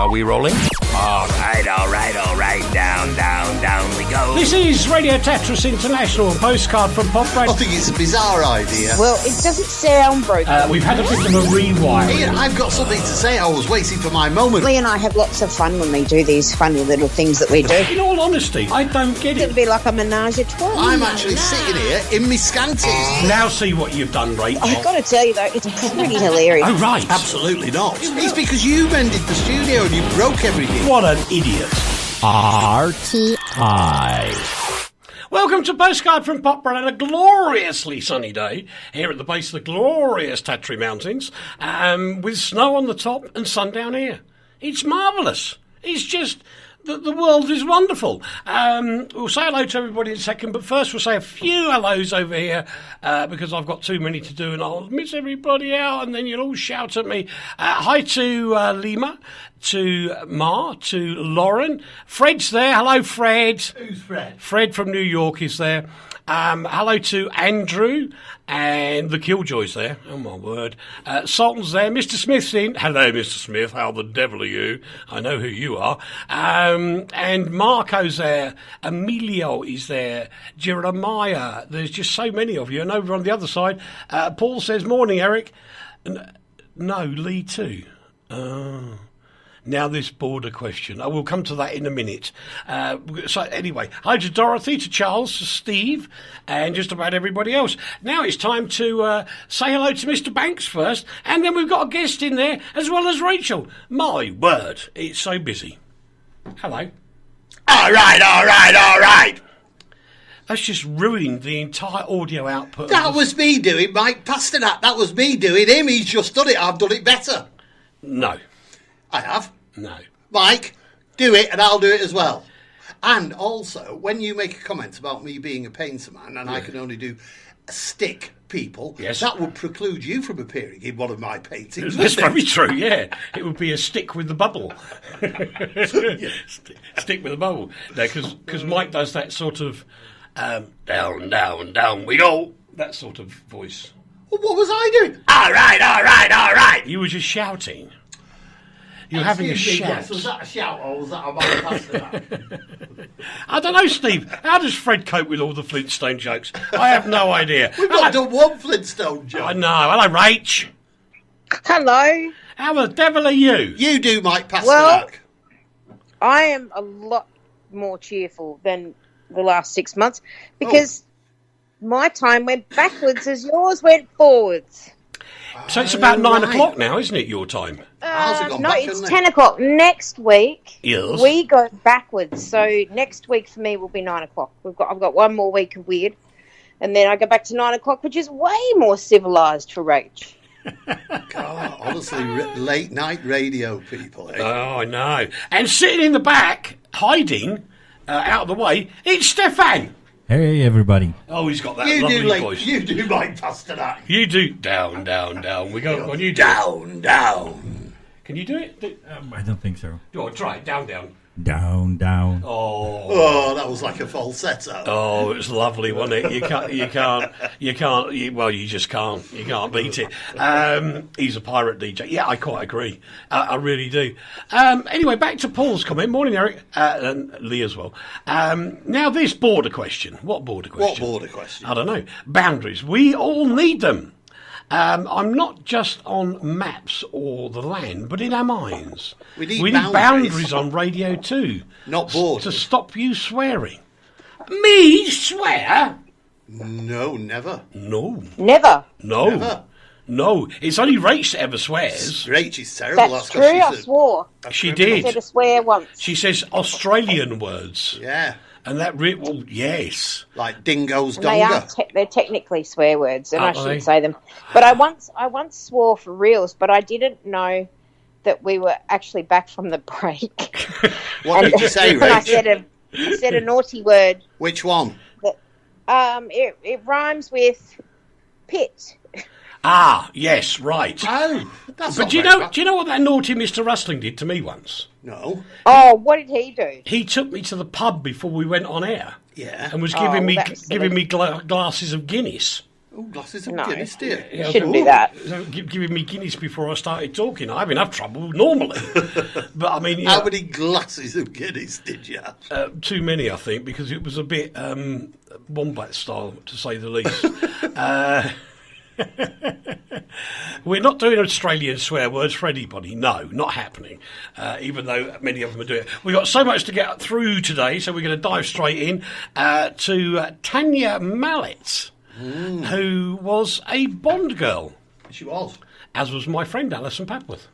are we rolling? All right, down we go. This is Radio Tetris International, Postcard from Poprad. I think it's a bizarre idea. Well, it doesn't sound broken. We've had a bit of a rewind. Ian, I've got something to say. I was waiting for my moment. Lee and I have lots of fun when we do these funny little things that we do. In all honesty, I don't get it. It'd be like a menage a trois. I'm actually sitting here in my scanties. Now see what you've done, Rachel. I've got to tell you, though, it's pretty hilarious. Oh, right. Absolutely not. It's because you mended the studio and you broke everything. What an idiot. RTI. Welcome to Postcard from Poprad on a gloriously sunny day here at the base of the glorious Tatry Mountains, with snow on the top and sun down here. It's marvellous. It's just... The world is wonderful. We'll say hello to everybody in a second, but first we'll say a few hellos over here because I've got too many to do and I'll miss everybody out and then you'll all shout at me. Hi to Lima, to Ma, to Lauren. Fred's there. Hello, Fred. Who's Fred? Fred from New York is there. Hello to Andrew and the Killjoys there. Oh, my word. Sultan's there. Mr. Smith's in. Hello, Mr. Smith. How the devil are you? I know who you are. And Marco's there. Emilio is there. Jeremiah. There's just so many of you. And over on the other side, Paul says, morning, Eric. No, Lee too. Oh. Now this border question. I will come to that in a minute. So anyway, hi to Dorothy, to Charles, to Steve, and just about everybody else. Now it's time to say hello to Mr. Banks first, and then we've got a guest in there, as well as Rachel. My word, it's so busy. Hello. All right. That's just ruined the entire audio output. That was me doing Mike Pasternak. That was me doing him. He's just done it. I've done it better. No. I have. No. Mike, do it and I'll do it as well. And also, when you make a comment about me being a painter man and I can only do stick people, yes, that would preclude you from appearing in one of my paintings. That's very true, yeah. It would be a stick with the bubble. Stick with the bubble. No, because Mike does that sort of down we go. That sort of voice. Well, what was I doing? All right. You were just shouting. You're having a shout. Yes, was that a shout or was that a Mike Pasternak? I don't know, Steve. How does Fred cope with all the Flintstone jokes? I have no idea. We've not done one Flintstone joke. I know. Hello, Rach. Hello. How the devil are you? You do Mike Pasternak. Well, I am a lot more cheerful than the last 6 months because my time went backwards as yours went forwards. So it's about 9 o'clock now, isn't it, your time? No, it's 10 o'clock. Next week, yes, we go backwards. So next week for me will be 9 o'clock. I've got one more week of weird. And then I go back to 9 o'clock, which is way more civilised for Rach. God, honestly, late night radio people. Eh? Oh, I know. And sitting in the back, hiding, out of the way, it's Stefan. Hey, everybody. Oh, he's got that You lovely do voice. You do Mike Pasternak. You do down. We go. When you do down. Can you do it? I don't think so. Oh, try it. Down. Down. Oh, that was like a falsetto. Oh, it's lovely, wasn't it? You just can't. You can't beat it. He's a pirate DJ. Yeah, I quite agree. I really do. Anyway, back to Paul's comment. Morning, Eric. And Lee as well. Now, this border question. What border question? What border question? I don't know. Boundaries. We all need them. I'm not just on maps or the land, but in our minds. We need boundaries on radio too. Not borders. To stop you swearing. Me swear? No, never. No. Never. No. Never. No. It's only Rach that ever swears. Rach is terrible. That's true, I swore. She I did. said a swear once. She says Australian words. Yeah. And that, well, yes. Like dingo's And they are donga. they're technically swear words, and I Are shouldn't they? say them. But I once swore for reals, but I didn't know that we were actually back from the break. What did you say, And I Rach? said a naughty word. Which one? It rhymes with pit. Ah, yes, right. Oh, that's But not do you very know? bad. Do you know what that naughty Mr. Rustling did to me once? No. Oh, what did he do? He took me to the pub before we went on air Yeah. and was Oh, giving well, that was silly. me glasses of Guinness. Oh, glasses of No. Guinness, dear. Yeah, Shouldn't be that. Giving me Guinness before I started talking. I have enough trouble normally. But I mean, How many glasses of Guinness did you have? too many, I think, because it was a bit wombat style, to say the least. We're not doing Australian swear words for anybody. No, not happening. Even though many of them are doing it. We've got so much to get through today, so we're going to dive straight in to Tanya Mallet, who was a Bond girl, She was. as was my friend Alison Papworth.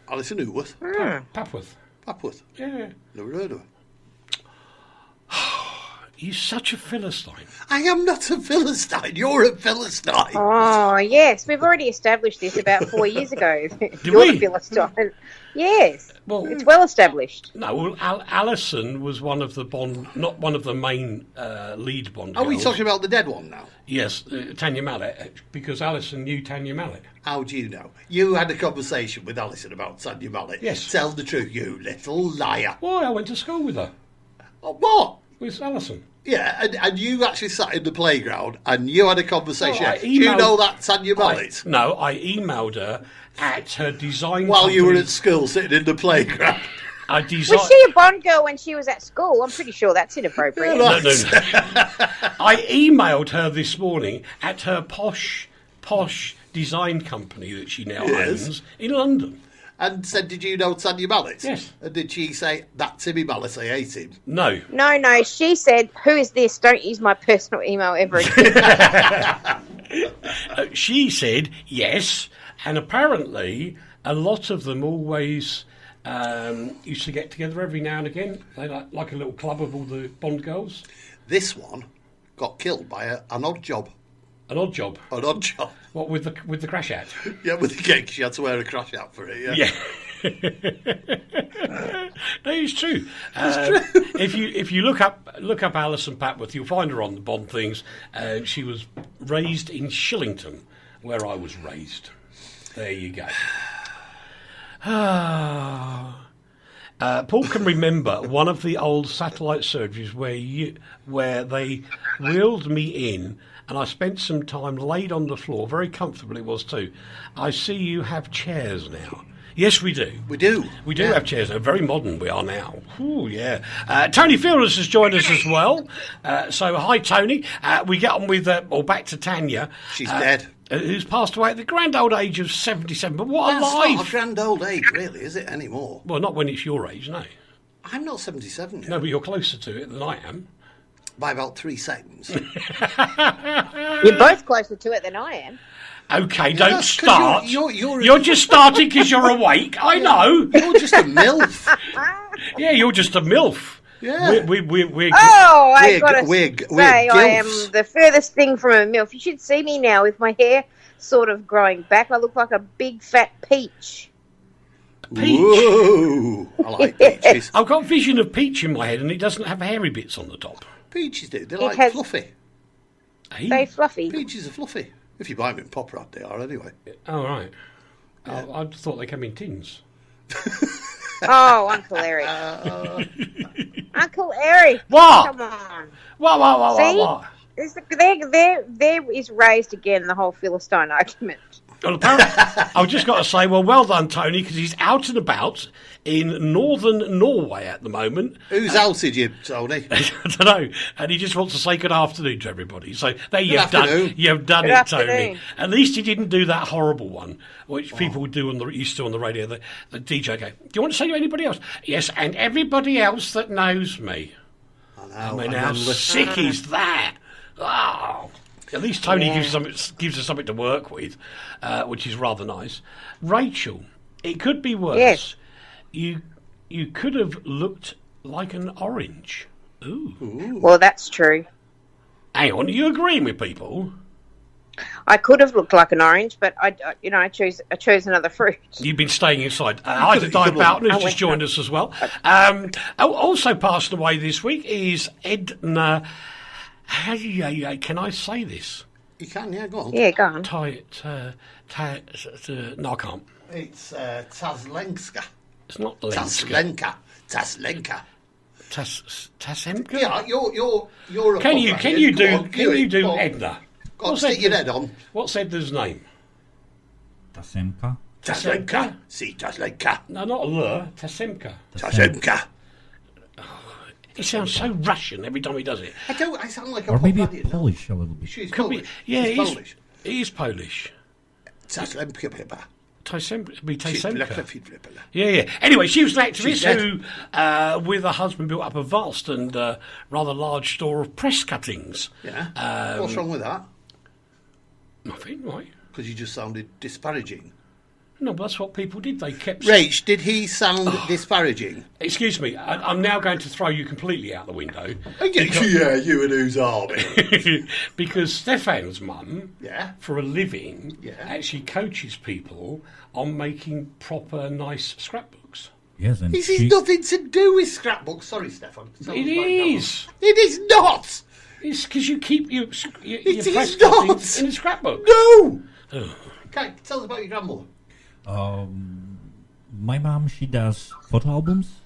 Alison Hooworth. Papworth. Papworth. Yeah. Never heard of her. You're such a Philistine. I am not a Philistine. You're a Philistine. Oh, yes. We've already established this about 4 years ago. You're we? the Philistine. Yes. Well, It's well established. No, well, Alison was one of the Bond, not one of the main lead Bond girls. Are we talking about the dead one now? Yes, Tanya Mallet, because Alison knew Tanya Mallet. How do you know? You had a conversation with Alison about Tanya Mallet. Yes. Tell the truth, you little liar. Why, I went to school with her, Oh, what? with Alison. Yeah, and you actually sat in the playground and you had a conversation. Well, I Do you emailed- know that Tanya Mallet? I emailed her at her design While you were company. at school sitting in the playground. I Was designed. she a Bond girl when she was at school? I'm pretty sure that's inappropriate. No. I emailed her this morning at her posh design company that she now Yes. owns in London. And said, did you know Tanya Mallet? Yes. And did she say, that Timmy Mallet, I hate him? No. No. She said, "Who is this? Don't use my personal email ever again." She said yes, and apparently a lot of them always used to get together every now and again. They like a little club of all the Bond girls. This one got killed by an odd job. An odd job. An odd job. What with the crash hat? Yeah, with the gig, she had to wear a crash hat for it, yeah. Yeah. No, it's true. If you look up Alison Papworth, you'll find her on the Bond things. She was raised in Shillington, where I was raised. There you go. Paul can remember one of the old satellite surgeries where they wheeled me in, and I spent some time laid on the floor, very comfortable it was too. I see you have chairs now. Yes, we do. We do. We do have chairs now. Very modern we are now. Ooh, yeah. Tony Fielders has joined us as well. So, hi, Tony. We get on with, back to Tanya. She's dead. Who's passed away at the grand old age of 77. But what That's a life! not a grand old age, really, is it, anymore? Well, not when it's your age, no. I'm not 77 yet. No, but you're closer to it than I am. By about 3 seconds. You're both closer to it than I am. Okay, don't that's 'cause start. you're just starting because you're awake. I know. You're just a MILF. Yeah, you're just a MILF. Yeah. We're Oh, I We're- gotta we're say, I am gilfs. the furthest thing from a MILF. You should see me now with my hair sort of growing back. I look like a big fat peach. Peach. Whoa. I like peaches. I've got a vision of Peach in my head, and it doesn't have hairy bits on the top. Peaches do. They're It like has- fluffy. Hey? Very fluffy. Peaches are fluffy. If you buy them in Poprad, they are anyway. Oh, right. I thought they came in tins. Oh, Uncle Eric. Uncle Eric. What? Come on. What? See? There is raised again the whole Philistine argument. Well, apparently, I've just got to say, well done, Tony, because he's out and about in northern Norway at the moment. Who's outed you, Tony? I don't know, and he just wants to say good afternoon to everybody. So there you've afternoon. done Good it, Tony. afternoon. At least he didn't do that horrible one, which people would do used to on the radio. The DJ go, "Do you want to say to anybody else?" Yes, and everybody else that knows me. I I mean, know. how sick is that? Oh. At least Tony gives us something to work with, which is rather nice. Rachel, it could be worse. Yes. You could have looked like an orange. Ooh. Well, that's true. Hang on, are you agreeing with people? I could have looked like an orange, but I chose another fruit. You've been staying inside. Hi to Di Boughton, who's just joined us as well. Also passed away this week is Edna. Can I say this? You can, yeah, go on. Yeah, go on. No, I can't. It's Taslenka. It's not Lenska. Taslenka. Tasemka? Yeah, you're a Can Poprad, you Go on, do it. Go on. Edna? Go on, stick your head on. What's Edna's name? Tasemka. Tasemka. See, Tasemka. No, not the. Tasemka. Tasemka. He sounds so Russian every time he does it. I sound like a Or maybe Popradian now. Polish a little bit. She's Could be. Polish. Yeah, She's Polish. he is Polish. Tasemka. Tasemka. Yeah. Anyway, she was an She's activist who, with her husband, built up a vast and rather large store of press cuttings. Yeah. What's wrong with that? Nothing, right? Because you just sounded disparaging. No, but that's what people did. They kept... Rach, did he sound disparaging? Excuse me, I'm now going to throw you completely out the window. Yeah, you and who's army? Because Stefan's mum, Yeah. for a living, Yeah. actually coaches people on making proper, nice scrapbooks. Yes, and This is nothing to do with scrapbooks. Sorry, Stefan. It is. It is not. It's because you keep your It press is not. cuttings in a scrapbook. No. Oh. Okay, tell us about your grandmother. my mom, she does photo albums.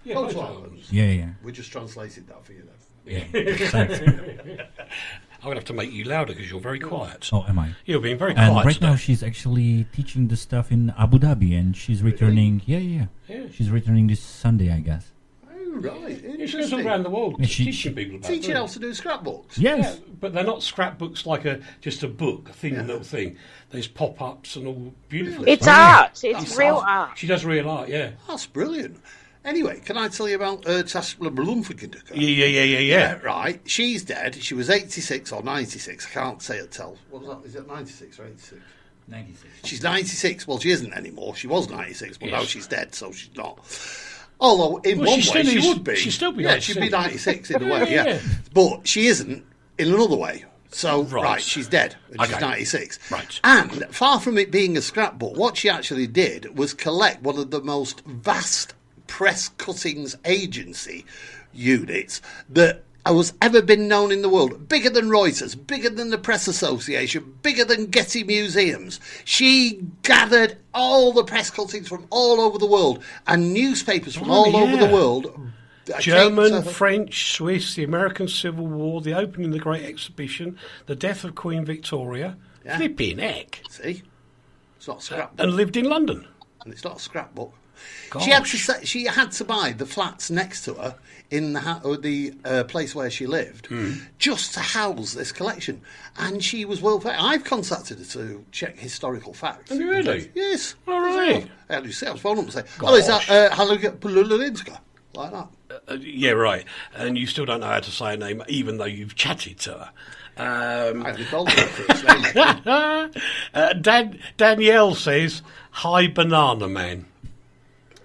Yeah, Photo photo albums. Yeah. We just translated that for you then. Thanks. I'm going to have to make you louder because you're very quiet. Oh, am I? You're being very And quiet right today. now she's actually teaching the stuff in Abu Dhabi, and she's returning. Yeah. She's returning this Sunday, I guess. Oh, right. She goes all Interesting. around the world Yeah, she- teaching people about Teaching it. how to do scrapbooks. Yes. Yeah, but they're not scrapbooks like just a book, a thin little thing. There's pop-ups and all beautiful. It's stuff. art. It's real art. She does real art, yeah. That's brilliant. Anyway, can I tell you about Tasla Blumford? Yeah. Right. She's dead. She was 86 or 96. I can't say it tell. What was that? Is it 96 or 86? 96. She's 96. Well, she isn't anymore. She was 96, but now Yes. she's dead, so she's not. Although, in Well, one she way, still she is- would be. she'd still be Yeah, she'd be 96. 96 in a way, yeah. Yeah. But she isn't in another way. So, Right. right, she's dead. And she's Okay. 96. Right. And far from it being a scrapbook, what she actually did was collect one of the most vast press cuttings agency units that has ever been known in the world. Bigger than Reuters, bigger than the Press Association, bigger than Getty Museums. She gathered all the press cuttings from all over the world and newspapers from all over the world. came German, to- French, Swiss, the American Civil War, the opening of the Great Exhibition, the death of Queen Victoria. Yeah. Flipping heck. See? It's not a scrapbook. And lived in London. And it's not a scrapbook. Gosh. She had to buy the flats next to her in the place where she lived just to house this collection, and she was well paid. I've contacted her to check historical facts. Have you really? Yes. All right. I had to say, I was phoning up and say, "Oh, is that Helga Pululinska?" Like that. Yeah, right. And you still don't know how to say her name, even though you've chatted to her. I only told her for its name. Danielle says, "Hi, Banana Man."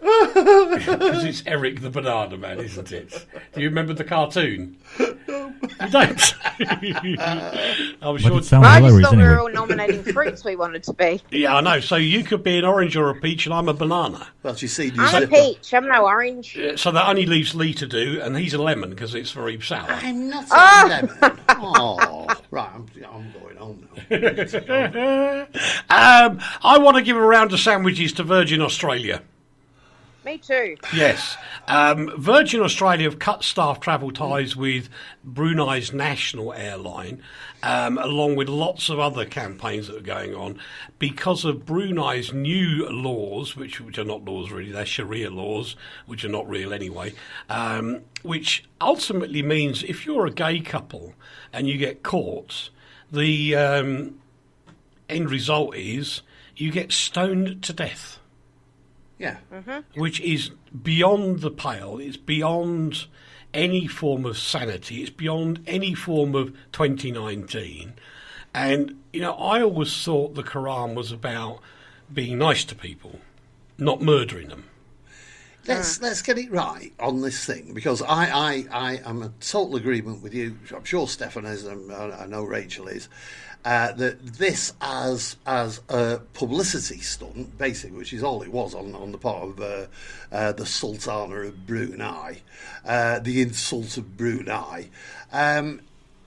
Because it's Eric the Banana Man, isn't it? Do you remember the cartoon? You don't? I'm But sure. it sounds I just hilarious thought we were anyway. all nominating fruits we wanted to be. Yeah, I know. So you could be an orange or a peach, and I'm a banana. Well, you see, I'm a peach. I'm no orange. So that only leaves Lee to do, and he's a lemon because it's very sour. I'm not a lemon. Oh, right. I'm going home now. I want to give a round of sandwiches to Virgin Australia. Me too. Yes. Virgin Australia have cut staff travel ties with Brunei's national airline, along with lots of other campaigns that are going on, because of Brunei's new laws, which are not laws really, they're Sharia laws, which are not real anyway, which ultimately means if you're a gay couple and you get caught, the end result is you get stoned to death. Yeah. Which is beyond the pale. It's beyond any form of sanity. It's beyond any form of 2019. And, I always thought the Quran was about being nice to people, not murdering them. Let's get it right on this thing, because I am in total agreement with you. I'm sure Stefan is, and I know Rachel is. That this as a publicity stunt, basically, which is all it was on the part of the Sultana of Brunei, the insult of Brunei,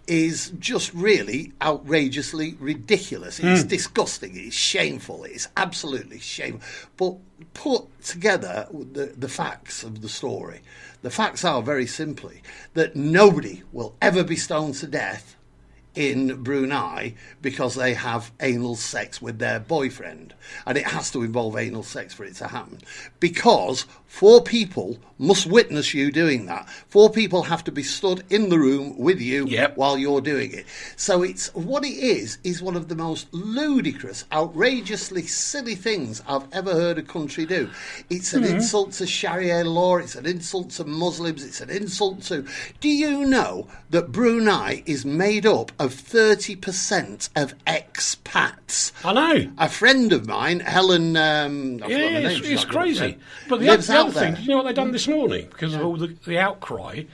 is just really outrageously ridiculous. It's disgusting. It's shameful. It's absolutely shameful. But put together the facts of the story. The facts are very simply that nobody will ever be stoned to death in Brunei because they have anal sex with their boyfriend, and it has to involve anal sex for it to happen, because 4 people must witness you doing that. 4 people have to be stood in the room with you while you're doing it. So it's what it is one of the most ludicrous, outrageously silly things I've ever heard a country do. It's an insult to Sharia law, it's an insult to Muslims, it's an insult to... Do you know that Brunei is made up of 30% of expats? I know. A friend of mine, Helen... it's crazy. But the other thing, do you know what they've done this morning? Because of all the outcry,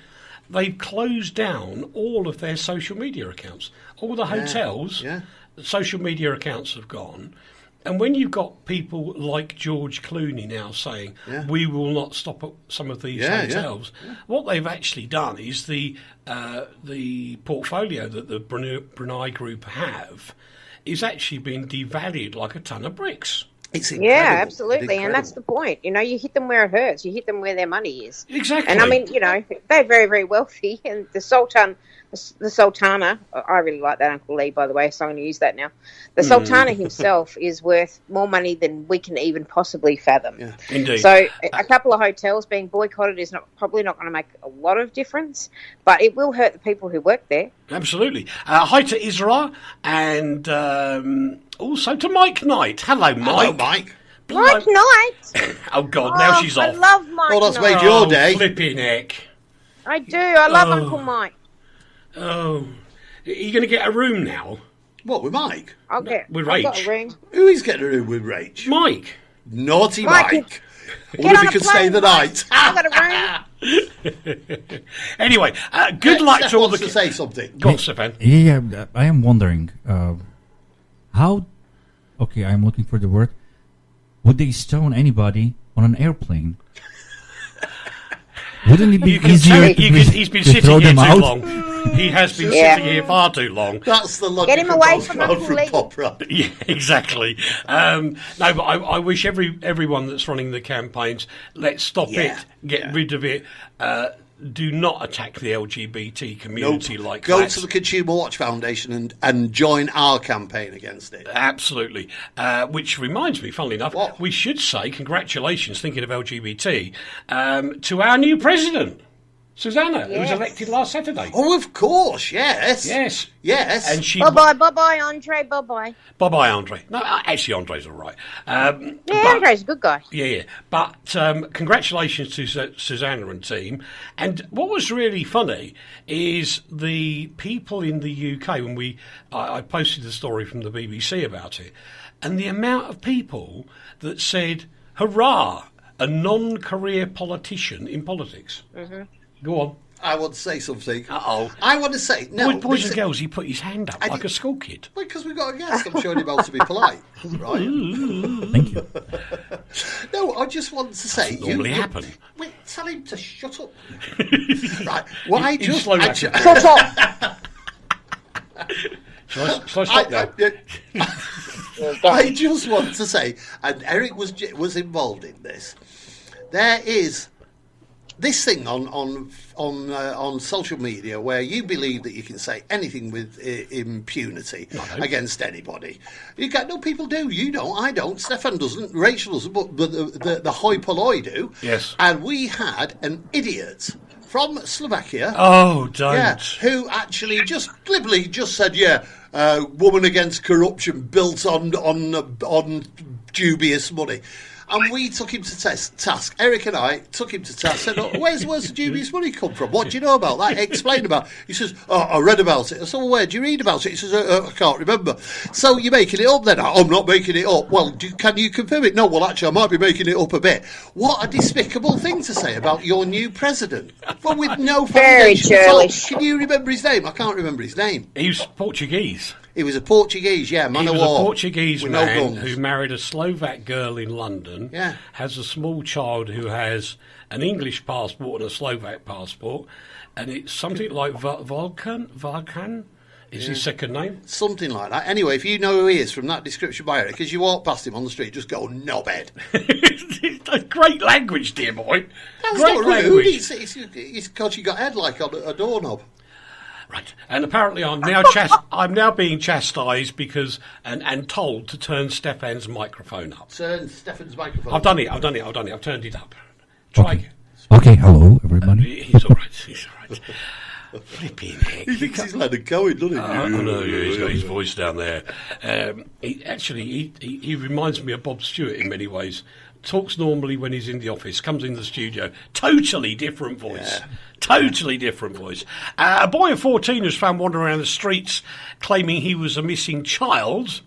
they've closed down all of their social media accounts. All the hotels, the social media accounts have gone. And when you've got people like George Clooney now saying, we will not stop at some of these hotels, what they've actually done is the portfolio that the Brunei Group have is actually being devalued like a ton of bricks. It's incredible. Yeah, absolutely, and that's the point. You know, you hit them where it hurts. You hit them where their money is. Exactly. And I mean, you know, they're very, very wealthy, and the Sultana, I really like that, Uncle Lee, by the way, so I'm going to use that now. The Sultana himself is worth more money than we can even possibly fathom. Yeah. Indeed. So a couple of hotels being boycotted is probably not going to make a lot of difference, but it will hurt the people who work there. Absolutely. Hi to Isra, and also to Mike Knight. Hello, Mike. Hello, Mike. Mike Knight! Oh, God, now she's off. I love Mike Well, that's Knight. made your day. Flipping heck. I do. I love Uncle Mike. Oh. Are you going to get a room now? What, with Mike? With I've got Rach. a ring. Who is getting a room with Rach? Mike. Naughty Mike, Mike. I get wonder if on he a could stay plane, the Mike. night. I've got a ring. Anyway, good luck Steph to all wants the... to say something. Go on, Stefan. Yeah, I am wondering how. Okay, I'm looking for the word. Would they stone anybody on an airplane? Wouldn't it be easier He's been to sitting throw here them too out? long. He has been sitting here far too long. That's the logic Get him of away from Postcard Uncle Lee. Poprad. Yeah, exactly. No, but I wish everyone that's running the campaigns, let's stop it, get rid of it. Do not attack the LGBT community like that. Go to the Consumer Watch Foundation and join our campaign against it. Absolutely. Which reminds me, funnily enough, we should say congratulations, thinking of LGBT, to our new president, Susanna, who was elected last Saturday. Oh, of course, yes. Yes. And she... Bye-bye, Andre, bye-bye. Bye-bye, Andre. No, actually, Andre's all right. Andre's a good guy. Yeah. But congratulations to Susanna and team. And what was really funny is the people in the UK, when I posted the story from the BBC about it, and the amount of people that said, hurrah, a non-career politician in politics. Mm-hmm. Go on. I want to say something. Uh-oh. I want to say... No, boys and girls, he put his hand up like a school kid. Well, because we've got a guest. I'm showing him how to be polite. Right? Thank you. No, I just want to say... Doesn't normally happen. Wait, tell him to shut up. Right. Why just... slow Shut up. Shall I stop now? I just want to say, and Eric was involved in this, there is this thing on social media where you believe that you can say anything with impunity against anybody. You get no, people do. You don't. I don't. Stefan doesn't. Rachel doesn't. But the hoi polloi do. Yes. And we had an idiot from Slovakia. Oh, don't. Yeah, who actually just glibly just said, woman against corruption built on dubious money. And we took him to task. Eric and I took him to task. Said, where's the dubious money come from? What do you know about that? Explain about it. He says, I read about it. I said, well, where do you read about it? He says, I can't remember. So you're making it up then? I'm not making it up. Well, can you confirm it? No, well, actually, I might be making it up a bit. What a despicable thing to say about your new president. Well, with no foundation at all. Can you remember his name? I can't remember his name. He was Portuguese. He was a Portuguese, man of war. He was a Portuguese man no who married a Slovak girl in London, has a small child who has an English passport and a Slovak passport, and it's something like Vulcan is his second name? Something like that. Anyway, if you know who he is from that description by Eric, as you walk past him on the street, just go, knobhead. It's a great language, dear boy. That's great not language. It's because you got head like on a doorknob. Right, and apparently I'm now being chastised because and told to turn Stefan's microphone up. Turn Stefan's microphone. I've done it. I've turned it up. Try. Okay, hello everybody. He's all right. He's all right. Flipping heck. He thinks he's Leonard Cohen, doesn't he? I know, yeah, he's got his voice down there. He reminds me of Bob Stewart in many ways. Talks normally when he's in the office, comes in the studio. Totally different voice. Yeah. Totally different voice. A boy of 14 was found wandering around the streets claiming he was a missing child.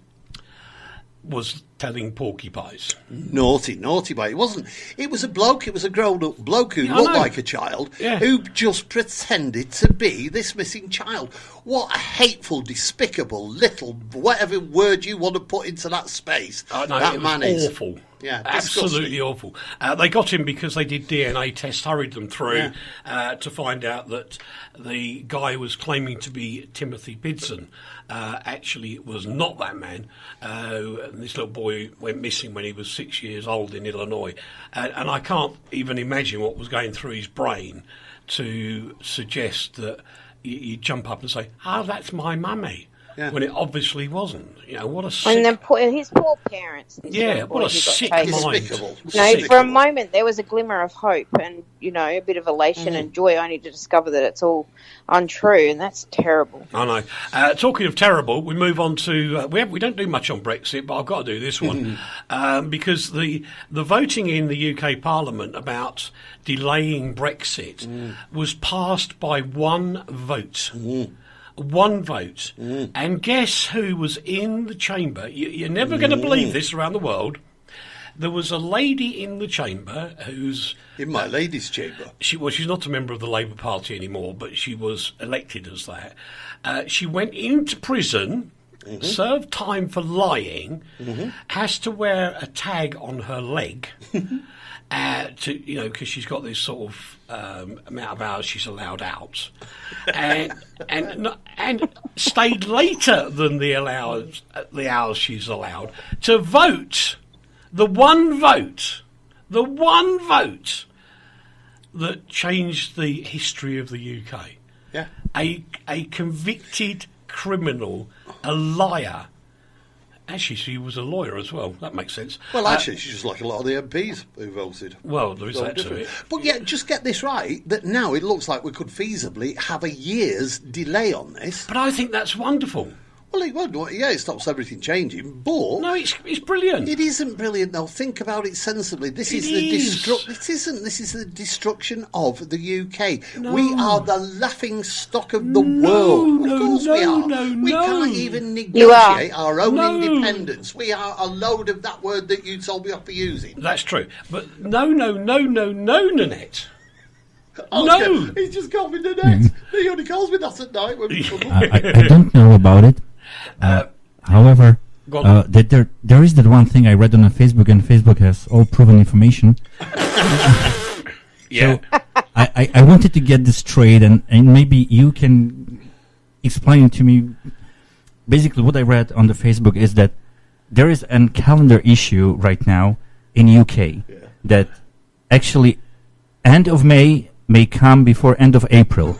Was telling porcupines. Naughty boy. It wasn't. It was a bloke. It was a grown-up bloke who Yeah, I looked know. like a child Yeah. who just pretended to be this missing child. What a hateful, despicable, little, whatever word you want to put into that space. No, that it man was is awful. Yeah, absolutely disgusting. awful. They got him because they did DNA tests, hurried them through to find out that the guy who was claiming to be Timothy Bidson. Actually, it was not that man. And this little boy went missing when he was 6 years old in Illinois. And I can't even imagine what was going through his brain to suggest that you jump up and say, "Oh, that's my mummy," when it obviously wasn't. You know, what a sick... And then his poor parents. This Yeah, little boy what a who got sick taken. mind. Despicable. No, for a Despicable. moment there was a glimmer of hope and, a bit of elation and joy, only to discover that it's all untrue, and that's terrible. I know. Talking of terrible, we move on to we don't do much on Brexit, but I've got to do this one because the voting in the UK Parliament about delaying Brexit was passed by one vote. One vote. And guess who was in the chamber? You're never going to believe this around the world. There was a lady in the chamber who's... In my ladies' chamber. She's not a member of the Labour Party anymore, but she was elected as that. She went into prison, served time for lying, has to wear a tag on her leg... because she's got this sort of amount of hours she's allowed out, and stayed later than the hours she's allowed to vote. The one vote that changed the history of the UK. Yeah. A convicted criminal, a liar. Actually, she was a lawyer as well. That makes sense. Well, actually, she's just like a lot of the MPs who voted. Well, there is So that to different. it. But yeah, just get this right, that now it looks like we could feasibly have a year's delay on this. But I think that's wonderful. Well, it stops everything changing, but... No, it's brilliant. It isn't brilliant, though. Think about it sensibly. This is the destruction of the UK. No. We are the laughing stock of the world. Of course we are. We can't even negotiate our own independence. We are a load of that word that you told me off for using. That's true. But no, Nanette. Oh, No. He's just called me Nanette. He only calls me that at night when we come up. I don't know about it. However, Go on. that there is that one thing I read on Facebook, and Facebook has all proven information. Yeah. So I wanted to get this straight, and maybe you can explain to me. Basically, what I read on the Facebook is that there is a calendar issue right now in UK that actually end of May may come before end of April.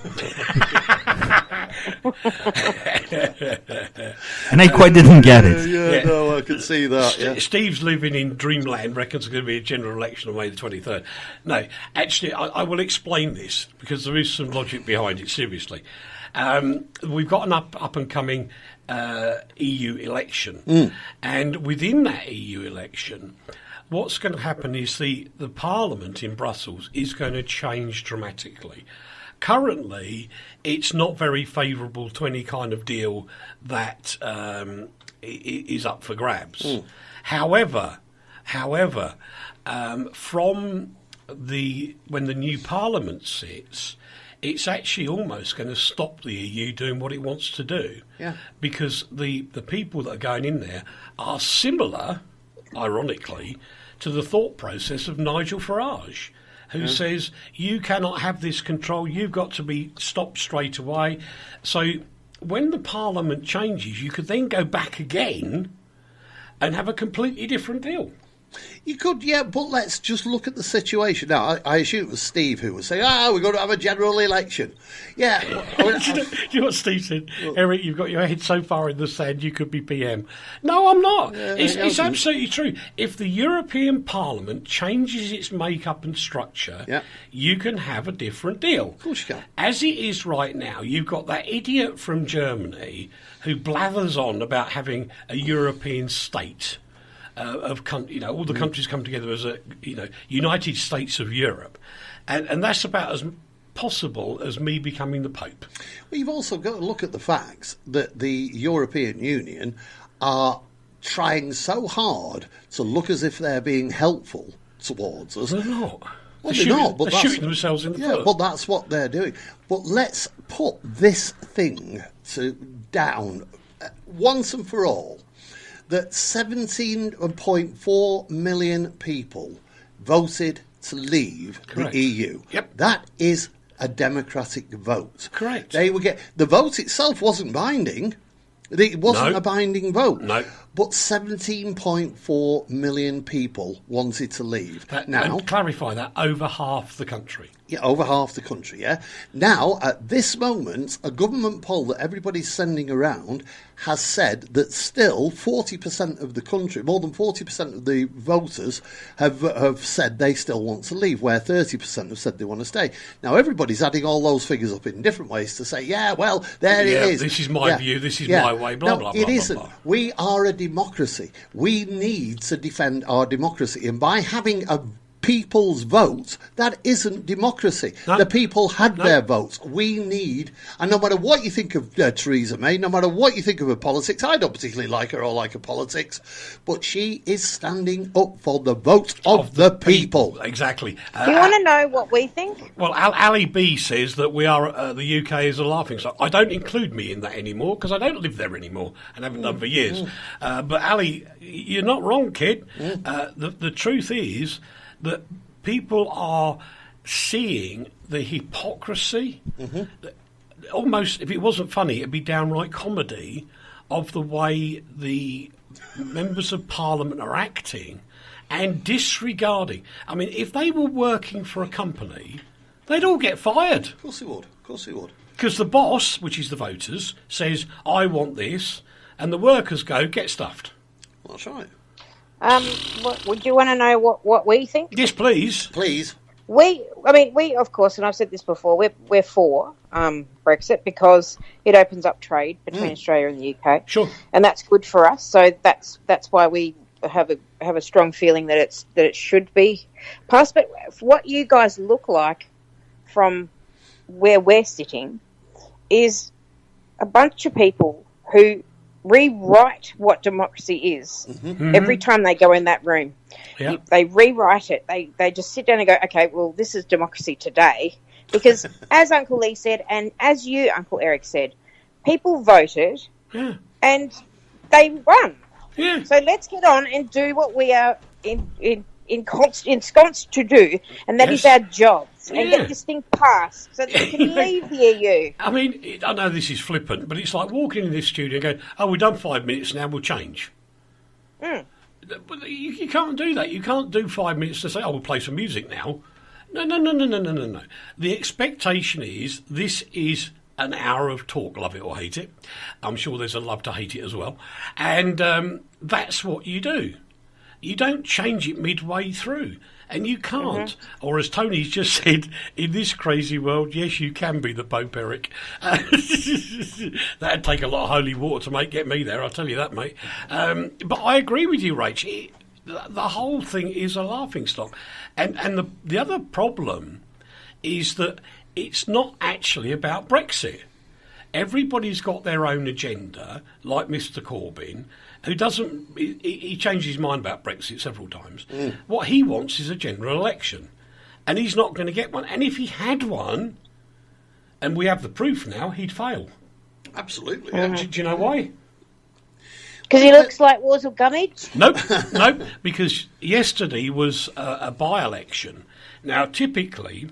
And I quite didn't get it. No, I can see that. Yeah. Steve's living in dreamland, reckons it's going to be a general election on May the 23rd. No, actually, I will explain this because there is some logic behind it, seriously. We've got an up-and-coming EU election, and within that EU election, what's going to happen is the Parliament in Brussels is going to change dramatically. Currently, it's not very favourable to any kind of deal that is up for grabs. However, from when the new Parliament sits, it's actually almost going to stop the EU doing what it wants to do. Yeah. Because the people that are going in there are similar, ironically, to the thought process of Nigel Farage, who says, you cannot have this control, you've got to be stopped straight away. So when the Parliament changes, you could then go back again and have a completely different deal. You could, yeah, but let's just look at the situation. Now, I assume it was Steve who was saying, we're going to have a general election. Yeah. Do you know what Steve said? Eric, you've got your head so far in the sand you could be PM. No, I'm not. It's absolutely true. If the European Parliament changes its makeup and structure, you can have a different deal. Of course you can. As it is right now, you've got that idiot from Germany who blathers on about having a European state. All the countries come together as a, United States of Europe, and that's about as possible as me becoming the Pope. Well, you've also got to look at the facts that the European Union are trying so hard to look as if they're being helpful towards us. They're not. Well, they're not. But they're shooting themselves in the foot. Yeah, well, that's what they're doing. But let's put this thing down once and for all. That 17.4 million people voted to leave Correct. the EU. Yep. That is a democratic vote. Correct. The vote itself wasn't binding. It wasn't a binding vote. No. But 17.4 million people wanted to leave. And clarify that, over half the country. Yeah, over half the country, yeah. Now, at this moment, a government poll that everybody's sending around has said that still 40% of the country, more than 40% of the voters have said they still want to leave, where 30% have said they want to stay. Now, everybody's adding all those figures up in different ways to say, there it is. This is my view, this is my way, blah, blah, blah, it isn't. Blah, blah. We are a democracy. We need to defend our democracy. And by having a people's vote, that isn't democracy. No. The people had their votes. We need, and no matter what you think of Theresa May, no matter what you think of her politics, I don't particularly like her or like her politics, but she is standing up for the vote of the people. Exactly. Do you want to know what we think? Well, Ali B says that we are the UK is a laughing stock. I don't include me in that anymore because I don't live there anymore and haven't done for years. But Ali, you're not wrong, kid. The truth is that people are seeing the hypocrisy, almost, if it wasn't funny, it'd be downright comedy, of the way the members of Parliament are acting and disregarding. I mean, if they were working for a company, they'd all get fired. Of course they would. Of course they would. Because the boss, which is the voters, says, I want this, and the workers go, get stuffed. Well, that's right. Would you want to know what we think? Yes, please. Please. We, of course, and I've said this before, we're for Brexit because it opens up trade between Australia and the UK. Sure. And that's good for us. So that's why we have a strong feeling that it should be passed. But what you guys look like from where we're sitting is a bunch of people who rewrite what democracy is every time they go in that room. Yeah. They rewrite it. They just sit down and go, okay, well, this is democracy today. Because as Uncle Lee said, and as you, Uncle Eric, said, people voted and they won. Yeah. So let's get on and do what we are ensconced to do, and that is our jobs. And get this thing passed so that we can leave the EU. I mean, I know this is flippant, but it's like walking in this studio and going, oh, we've done 5 minutes now, we'll change. But you can't do that. You can't do 5 minutes to say, oh, we'll play some music now. No. The expectation is this is an hour of talk, love it or hate it. I'm sure there's a love to hate it as well. And that's what you do. You don't change it midway through. And you can't. Or as Tony's just said, in this crazy world, yes, you can be the Pope, Eric. That'd take a lot of holy water to get me there, I'll tell you that, mate. But I agree with you, Rach. The whole thing is a laughingstock. And the other problem is that it's not actually about Brexit. Everybody's got their own agenda, like Mr. Corbyn, who doesn't... He changed his mind about Brexit several times. What he wants is a general election. And he's not going to get one. And if he had one, and we have the proof now, he'd fail. Absolutely. Do you know why? Because he looks like Wurzel Gummidge? Nope, because yesterday was a by-election. Now, typically,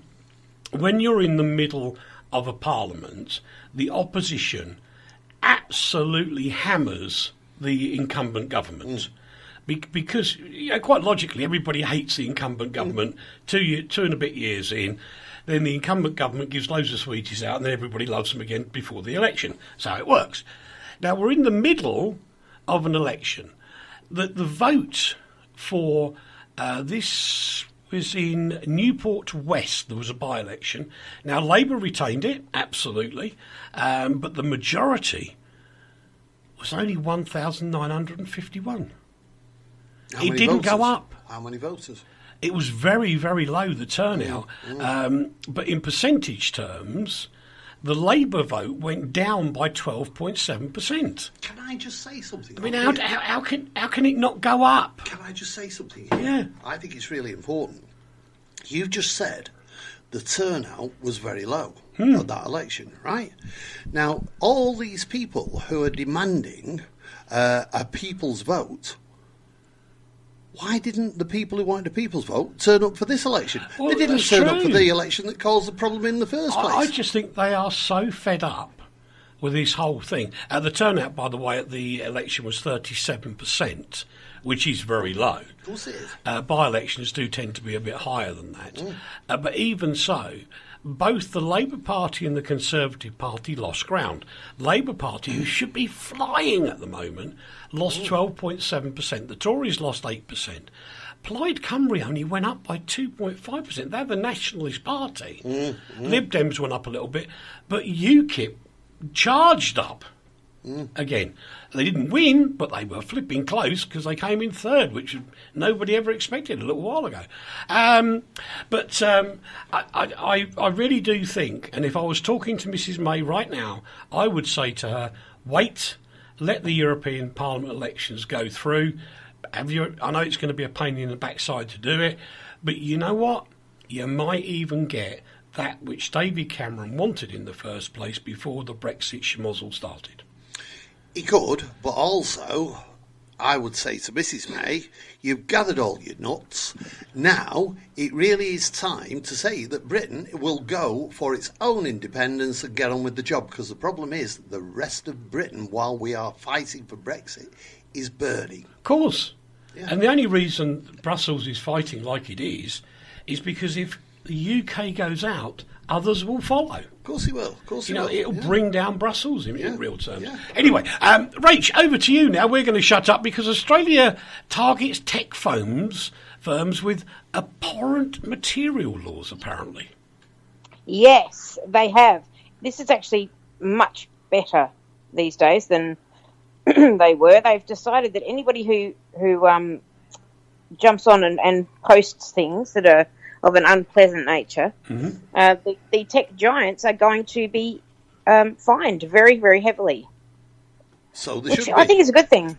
when you're in the middle of a parliament, the opposition absolutely hammers the incumbent government. because quite logically, everybody hates the incumbent government. 2 and a bit years in, then the incumbent government gives loads of sweeties out, and then everybody loves them again before the election. That's how it works. Now, we're in the middle of an election. The vote for this was in Newport West. There was a by-election. Now, Labour retained it, absolutely, but the majority was only 1,951. It didn't go up. How many voters? It was very, very low, the turnout. But in percentage terms, the Labour vote went down by 12.7%. Can I just say something? I mean, how can it not go up? Can I just say something? Yeah. I think it's really important. You've just said the turnout was very low at that election, right? Now, all these people who are demanding a people's vote, why didn't the people who wanted a people's vote turn up for this election? Well, they didn't turn up for the election that caused the problem in the first place. I just think they are so fed up with this whole thing. The turnout, by the way, at the election was 37%, which is very low. Of course it is. By-elections do tend to be a bit higher than that. But even so, both the Labour Party and the Conservative Party lost ground. Labour Party, who should be flying at the moment, lost 12.7%. The Tories lost 8%. Plaid Cymru only went up by 2.5%. They're the Nationalist Party. Lib Dems went up a little bit, but UKIP charged up. Again, they didn't win, but they were flipping close because they came in third, which nobody ever expected a little while ago. I really do think, and if I was talking to Mrs May right now, I would say to her, wait, let the European Parliament elections go through. I know it's going to be a pain in the backside to do it, but you know what? You might even get that which David Cameron wanted in the first place before the Brexit schmozzle started. He could, but also, I would say to Mrs May, you've gathered all your nuts. Now, it really is time to say that Britain will go for its own independence and get on with the job, because the problem is the rest of Britain, while we are fighting for Brexit, is burning. Of course. Yeah. And the only reason Brussels is fighting like it is because if the UK goes out, others will follow. Of course he will. Of course he will. It'll bring down Brussels in real terms. Yeah. Anyway, Rach, over to you now. We're going to shut up because Australia targets tech firms with abhorrent material laws, apparently. Yes, they have. This is actually much better these days than they were. They've decided that anybody who jumps on and posts things that are of an unpleasant nature, the tech giants are going to be fined very, very heavily. So which I think is a good thing.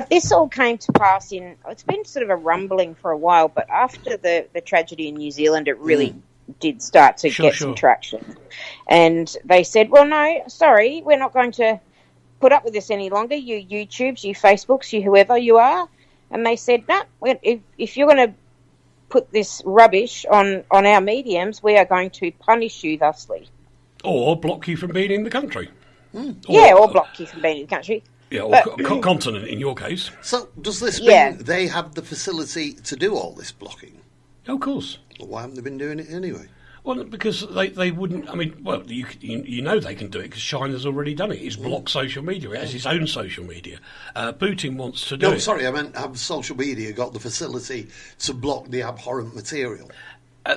This all came to pass it's been sort of a rumbling for a while, but after the tragedy in New Zealand, it really did start to get some traction. And they said, well, no, sorry, we're not going to put up with this any longer, you YouTubes, you Facebooks, you whoever you are. And they said, no, if you're going to put this rubbish on our mediums, we are going to punish you thusly. Or block you from being in the country. Or block you from being in the country. Yeah, or continent in your case. So does this mean they have the facility to do all this blocking? Oh, of course. Well, why haven't they been doing it anyway? Well, because they wouldn't. I mean, well, you know they can do it because China's already done it. It's blocked social media. It has its own social media. Putin wants to do it. No, sorry, I meant have social media got the facility to block the abhorrent material?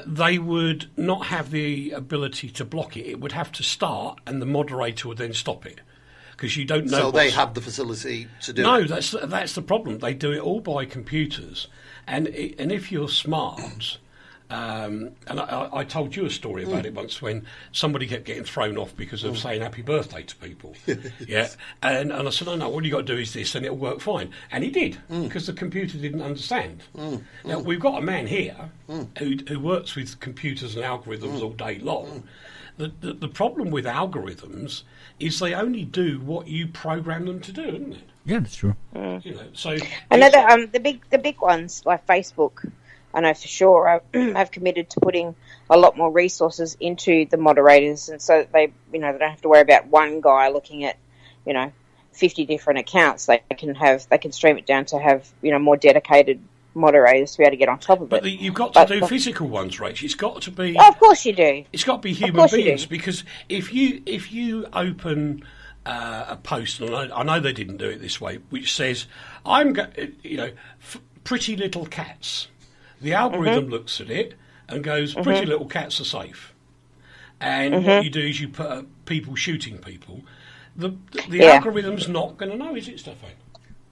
They would not have the ability to block it. It would have to start, and the moderator would then stop it. Because you don't know. So they have the facility to do it? No, that's the problem. They do it all by computers, and if you're smart. And I told you a story about it once when somebody kept getting thrown off because of saying happy birthday to people. Yeah, and I said, no, all you got to do is this and it'll work fine. And he did, because the computer didn't understand. Now, we've got a man here who works with computers and algorithms all day long. The problem with algorithms is they only do what you program them to do, isn't it? Yeah, that's true. So another the big ones like Facebook, I know for sure, have committed to putting a lot more resources into the moderators, and so they, they don't have to worry about one guy looking at, 50 different accounts, they can stream it down to have, more dedicated moderators to be able to get on top of but it. You've got to do physical ones, Rach. It's got to be. Oh, of course you do. It's got to be human beings, because if you open a post, and I know they didn't do it this way, which says pretty little cats, the algorithm looks at it and goes, pretty little cats are safe. And what you do is you put up people shooting people. The algorithm's not going to know, is it, Stefan?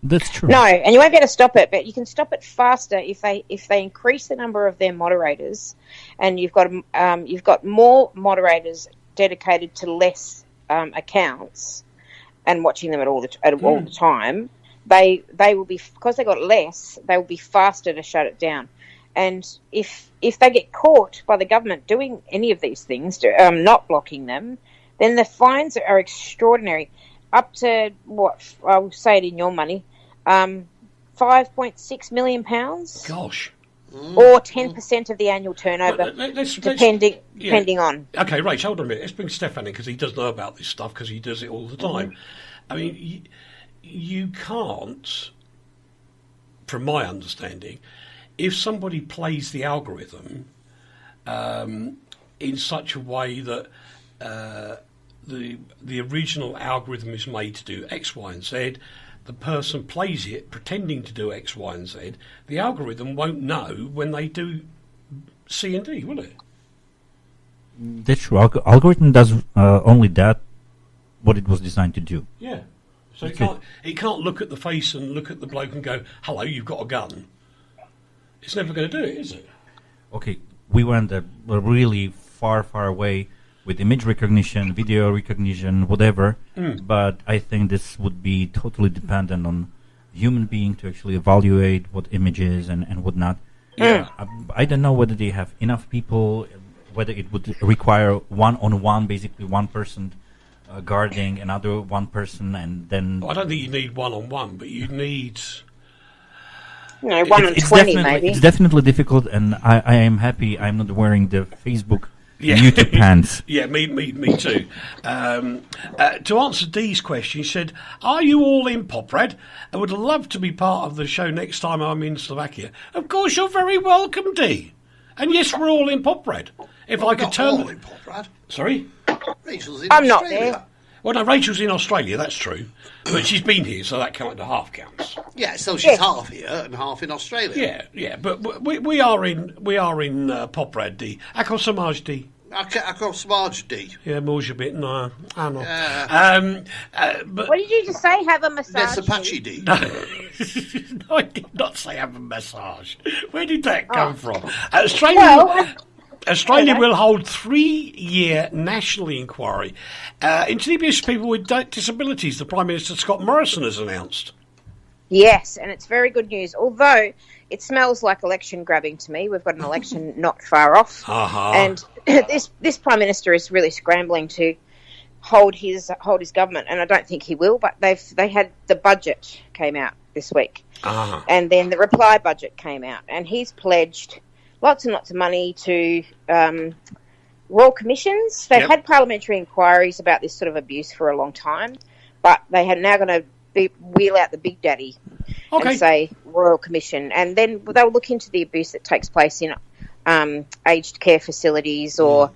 That's true. No, and you won't be able to stop it, but you can stop it faster if they increase the number of their moderators, and you've got more moderators dedicated to less accounts and watching them all the time. They will be, because they got less, they will be faster to shut it down. And if they get caught by the government doing any of these things, not blocking them, then the fines are extraordinary, up to what I will say it in your money, £5.6 million. Gosh. Or 10% of the annual turnover, depending on. Okay, Rach, hold on a minute. Let's bring Stefan in, because he does know about this stuff, because he does it all the time. I mean, you can't, from my understanding, if somebody plays the algorithm in such a way that the original algorithm is made to do X, Y, and Z, the person plays it pretending to do X, Y, and Z, the algorithm won't know when they do C and D, will it? That's true. Algorithm does only that, what it was designed to do. Yeah. So it can't look at the face and look at the bloke and go, hello, you've got a gun. It's never going to do it, is it? Okay, we went really far, far away with image recognition, video recognition, whatever. But I think this would be totally dependent on human being to actually evaluate what images and whatnot. Yeah. I don't know whether they have enough people, whether it would require one-on-one, basically one person guarding another one person, and then... Well, I don't think you need one-on-one, but you need... 1 in 20, maybe. It's definitely difficult, and I am happy I'm not wearing the Facebook YouTube pants. Yeah, me too. To answer Dee's question, he said, are you all in Poprad? I would love to be part of the show next time I'm in Slovakia. Of course, you're very welcome, Dee. And yes, we're all in Poprad. If I could turn... All in Poprad. Sorry? Rachel's in I'm not Australia. there. Well, no, Rachel's in Australia, that's true. But she's been here, so that kind of half counts. Yeah, so she's half here and half in Australia. Yeah, but we are in Poprad, Dee. Ako samaj, Dee. Ako samaj, Dee. Yeah, może bit, no. I know. But What did you just say? Have a massage? That's Apache, Dee. no, I did not say have a massage. Where did that come from? Australia will hold 3-year national inquiry into the abuse of people with disabilities, the Prime Minister Scott Morrison has announced. Yes, and it's very good news, although it smells like election grabbing to me. We've got an election not far off. And this Prime Minister is really scrambling to hold his government, and I don't think he will, but they had the budget came out this week. And then the reply budget came out, and he's pledged lots and lots of money to royal commissions. They've had parliamentary inquiries about this sort of abuse for a long time, but they are now going to wheel out the big daddy and say royal commission. And then they'll look into the abuse that takes place in aged care facilities or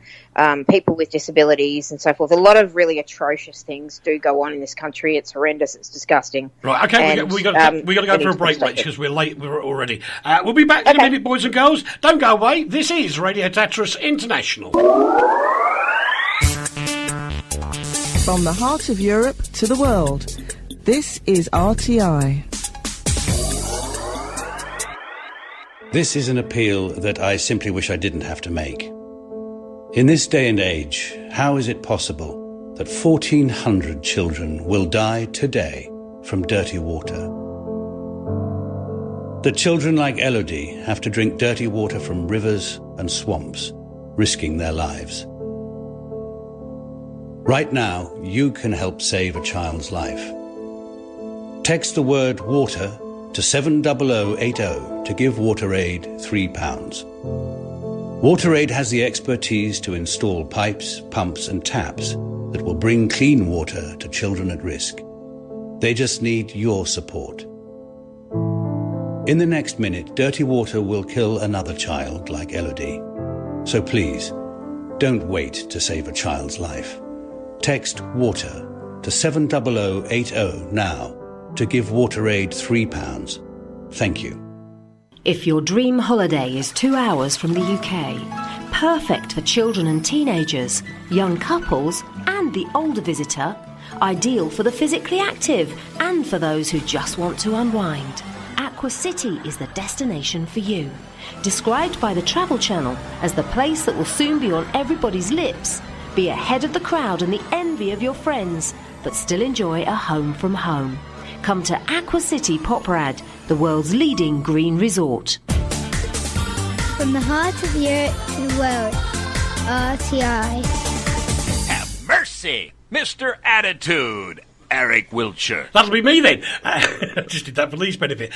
people with disabilities and so forth. A lot of really atrocious things do go on in this country. It's horrendous. It's disgusting. Right, okay, we got to go for a break, Rach, because we're late already. We'll be back in a minute, boys and girls. Don't go away. This is Radio Tatras International. From the heart of Europe to the world, this is RTI. This is an appeal that I simply wish I didn't have to make. In this day and age, how is it possible that 1,400 children will die today from dirty water? That children like Elodie have to drink dirty water from rivers and swamps, risking their lives. Right now, you can help save a child's life. Text the word water to 70080 to give WaterAid £3. WaterAid has the expertise to install pipes, pumps and taps that will bring clean water to children at risk. They just need your support. In the next minute, dirty water will kill another child like Elodie. So please, don't wait to save a child's life. Text WATER to 70080 now to give WaterAid £3. Thank you. If your dream holiday is 2 hours from the UK, perfect for children and teenagers, young couples and the older visitor, ideal for the physically active and for those who just want to unwind, Aqua City is the destination for you. Described by the Travel Channel as the place that will soon be on everybody's lips, be ahead of the crowd and the envy of your friends, but still enjoy a home from home. Come to Aqua City Poprad, the world's leading green resort. From the heart of Europe to the world, RTI. Have mercy, Mr. Attitude, Eric Wiltshire. That'll be me then. Just did that for Lee's benefit.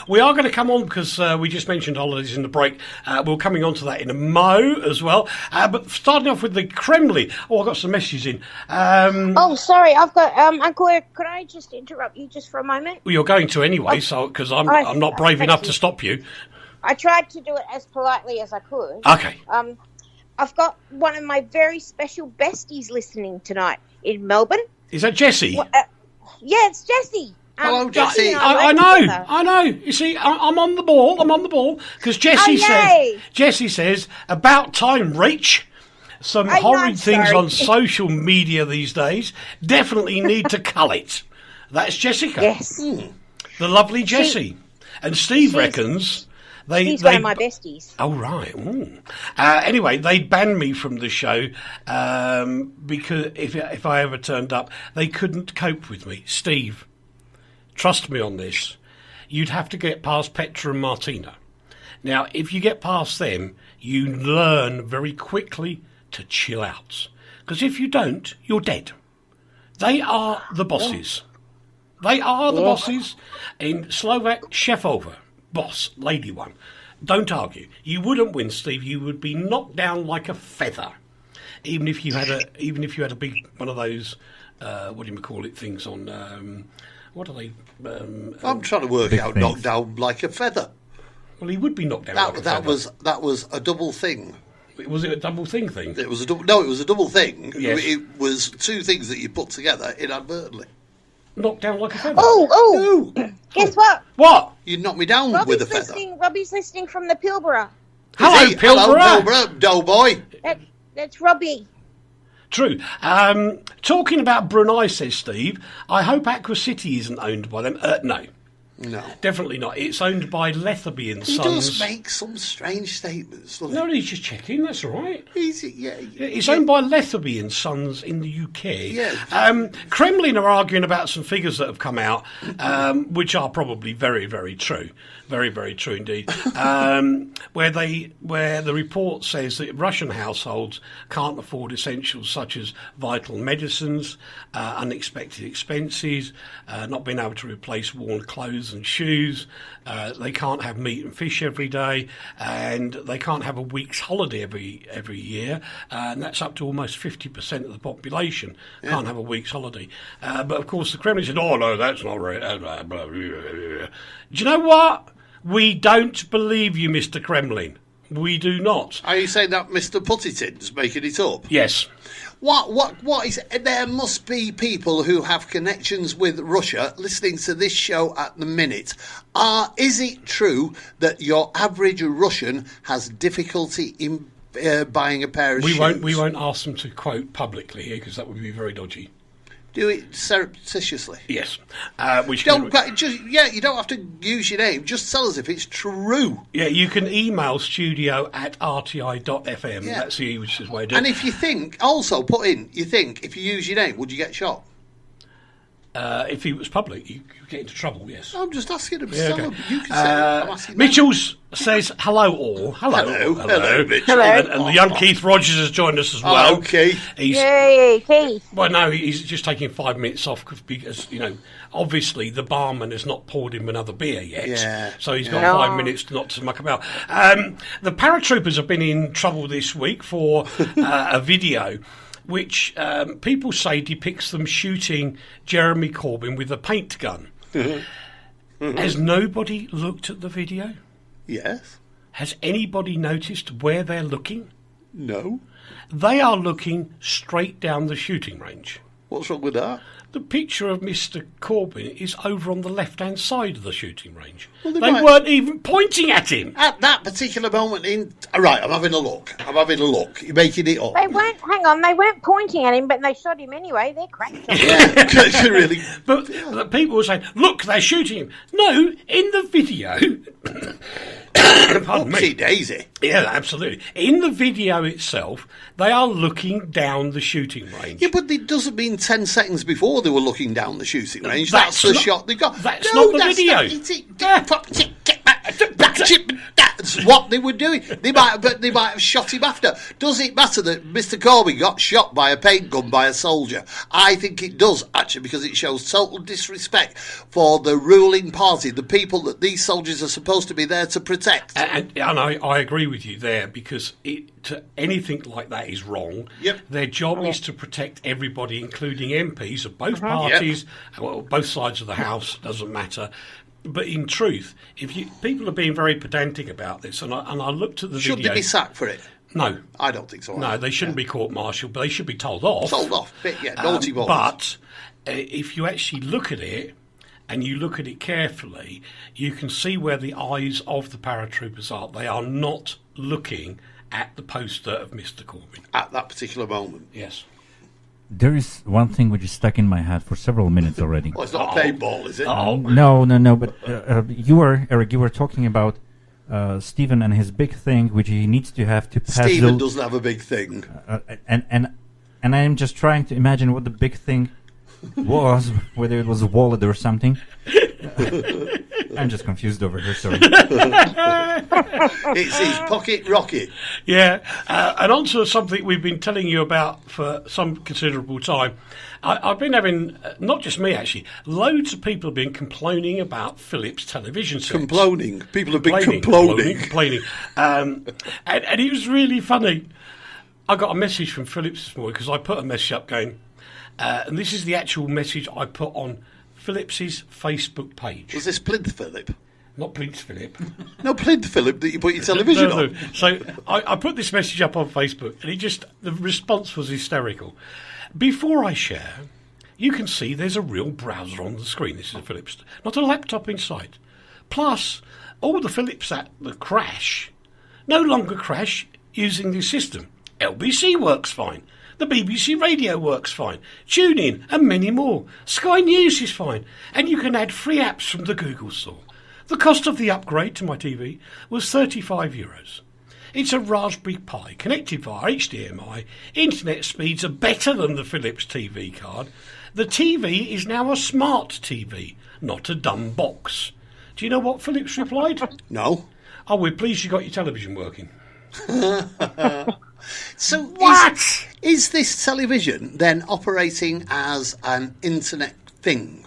We are going to come on because we just mentioned holidays in the break. We're coming on to that in a mo as well. But starting off with the Kremlin. Oh, I've got some messages in. Oh, sorry, I've got Uncle Eric. Could I just interrupt you just for a moment? Well, you're going to anyway, so because I'm not brave enough to stop you. I tried to do it as politely as I could. Okay. I've got one of my very special besties listening tonight in Melbourne. Is that Jessie? Yeah, it's Jessie. Hello, Jessie. I know. You see, I'm on the ball because Jessie says, about time, Rach. Some horrid things on social media these days definitely need to cull it. That's Jessica. Yes. The lovely Jessie. And Steve reckons... She's one of my besties. Oh, right. Anyway, they banned me from the show because if I ever turned up, they couldn't cope with me. Steve, trust me on this. You'd have to get past Petra and Martina. Now, if you get past them, you learn very quickly to chill out. Because if you don't, you're dead. They are the bosses. They are the bosses in Slovak Shefova. Boss, lady one. Don't argue. You wouldn't win, Steve. You would be knocked down like a feather, even if you had a big one of those what do you call it things on what are they? I'm trying to work out things. Knocked down like a feather. Well, he would be knocked down. Like a feather. That was a double thing. Was it a double thing? It was a double. No, it was a double thing. Yes. It was two things that you put together inadvertently. Knocked down like a feather. Oh! Guess what? What? You knocked me down with a feather. Robbie's listening from the Pilbara. Hello, Pilbara. Hello, Pilbara, doughboy. That's Robbie. True. Talking about Brunei, says Steve, I hope Aqua City isn't owned by them. No. No. Definitely not. It's owned by Letherby and He Sons. does make some strange statements, doesn't No, he's just checking. That's all right. It's owned by Letherby and Sons in the UK. Yeah. Kremlin are arguing about some figures that have come out, which are probably very, very true. Very, very true indeed. Where the report says that Russian households can't afford essentials such as vital medicines, unexpected expenses, not being able to replace worn clothes and shoes. They can't have meat and fish every day, and they can't have a week's holiday every year, and that's up to almost 50% of the population can't have a week's holiday. But of course, the Kremlin said, "Oh no, that's not right." Do you know what? We don't believe you, Mr. Kremlin. We do not. Are you saying that Mr. Puttitin's making it up? Yes. What is it? There must be people who have connections with Russia listening to this show at the minute. Is it true that your average Russian has difficulty in buying a pair of shoes? We won't ask them to quote publicly here because that would be very dodgy. Do it surreptitiously. Yes. You don't have to use your name. Just tell us if it's true. Yeah, you can email studio@rti.fm. Yeah. That's the easiest way to do it. And if you think, also put in, if you use your name, would you get shot? If it was public, you get into trouble, yes. I'm just asking him. Yeah, okay. You can say I'm asking Mitchell's says, hello all. Hello, Mitchell. And the young Keith Rogers has joined us as well. Hello, Keith. Yay, Keith. Well, no, he's just taking 5 minutes off because, obviously the barman has not poured him another beer yet. Yeah. So he's got 5 minutes not to muck about. The paratroopers have been in trouble this week for a video. which people say depicts them shooting Jeremy Corbyn with a paint gun. Has nobody looked at the video? Yes. Has anybody noticed where they're looking? No. They are looking straight down the shooting range. What's wrong with that? The picture of Mr. Corbyn is over on the left-hand side of the shooting range. Well, they weren't even pointing at him. At that particular moment Right, I'm having a look. You're making it up. They weren't pointing at him, but they shot him anyway. They're cracked. Yeah, really. But the people were saying, look, they're shooting him. No, in the video... Pardon me. Daisy. Yeah, absolutely. In the video itself, they are looking down the shooting range. Yeah, but it doesn't mean 10 seconds before they were looking down the shooting range. That's the shot they got. That's not the video. That's what they were doing. They might have shot him after. Does it matter that Mr. Corbyn got shot by a paint gun by a soldier? I think it does, actually, because it shows total disrespect for the ruling party, the people that these soldiers are supposed to be there to protect. And I agree with you there, because anything like that is wrong. Yep. Their job is to protect everybody, including MPs of both parties, well, both sides of the House, doesn't matter. But in truth, people are being very pedantic about this, and I looked at the video. Should they be sacked for it? No. I don't think so. No, they shouldn't be court-martialed, but they should be told off. Told off, naughty boys. But if you actually look at it, and you look at it carefully, you can see where the eyes of the paratroopers are. They are not looking at the poster of Mr. Corbyn. At that particular moment? Yes. There is one thing which is stuck in my head for several minutes already. Well, it's not a paintball, is it? No. But Eric, you were talking about Stephen and his big thing, which he needs to have to pass. Stephen doesn't have a big thing. And I am just trying to imagine what the big thing was, whether it was a wallet or something. I'm just confused over here, sorry. It's his pocket rocket. Yeah, and on to something we've been telling you about for some considerable time. I've been having, not just me actually, loads of people have been complaining about Philips television sets. Complaining? People have been complaining. And it was really funny. I got a message from Philips this morning, because I put a message up going, and this is the actual message I put on Phillips's Facebook page. Was this Plinth Philip? Not Plinth Philip. No, Plinth Philip that you put your television on. So I put this message up on Facebook, and the response was hysterical. Before I share, you can see there's a real browser on the screen. This is a Philips, not a laptop inside. Plus, all the Philips that crash no longer crash using this system. LBC works fine. The BBC Radio works fine. TuneIn and many more. Sky News is fine. And you can add free apps from the Google Store. The cost of the upgrade to my TV was €35. It's a Raspberry Pi connected via HDMI. Internet speeds are better than the Philips TV card. The TV is now a smart TV, not a dumb box. Do you know what Philips replied? No. Oh, we're pleased you got your television working. So what? Is this television then operating as an internet thing?